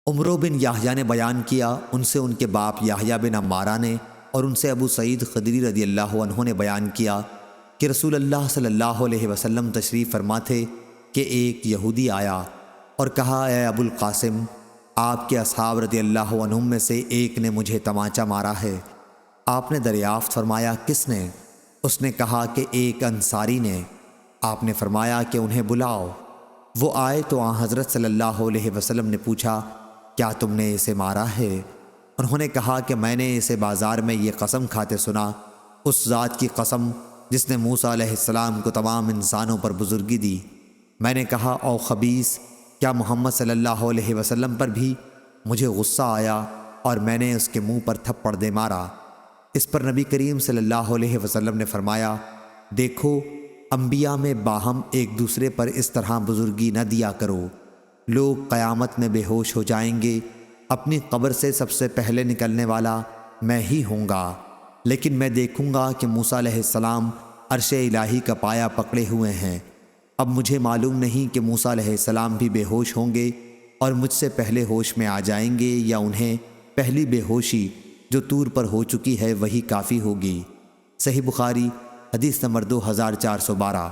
عمرو بن یحییٰ نے بیان کیا، ان سے ان کے باپ یحییٰ بن عمارہ نے، اور ان سے ابو سعید خدری رضی اللہ عنہ نے بیان کیا کہ رسول اللہ صلی اللہ علیہ وسلم تشریف فرما تھے کہ ایک یہودی آیا اور کہا، اے ابو القاسم، آپ کے اصحاب رضی اللہ عنہم میں سے ایک نے مجھے تمانچہ مارا ہے۔ آپ نے دریافت فرمایا، کس نے؟ اس نے کہا کہ ایک انصاری نے۔ آپ نے فرمایا کہ انہیں بلاؤ۔ وہ آئے تو آن حضرت صلی اللہ علیہ وسلم نے پوچھا، کیا تم نے اسے مارا ہے؟ انہوں نے کہا کہ میں نے اسے بازار میں یہ قسم کھاتے سنا، اس ذات کی قسم جس نے موسیٰ علیہ السلام کو تمام انسانوں پر بزرگی دی۔ میں نے کہا، او خبیث، کیا محمد صلی اللہ علیہ وسلم پر بھی؟ مجھے غصہ آیا اور میں نے اس کے منہ پر تھپڑ دے مارا۔ اس پر نبی کریم صلی اللہ علیہ وسلم نے فرمایا، دیکھو، انبیاء میں باہم ایک دوسرے پر اس طرح بزرگی نہ دیا کرو۔ لوگ قیامت میں بے ہوش ہو جائیں گے، اپنی قبر سے سب سے پہلے نکلنے والا میں ہی ہوں گا، لیکن میں دیکھوں گا کہ موسیٰ علیہ السلام عرش الہی کا پایا پکڑے ہوئے ہیں۔ اب مجھے معلوم نہیں کہ موسیٰ علیہ السلام بھی بے ہوش ہوں گے اور مجھ سے پہلے ہوش میں آ جائیں گے، یا انہیں پہلی بے ہوشی جو طور پر ہو چکی ہے وہی کافی ہوگی۔ صحیح بخاری حدیث نمبر 2412۔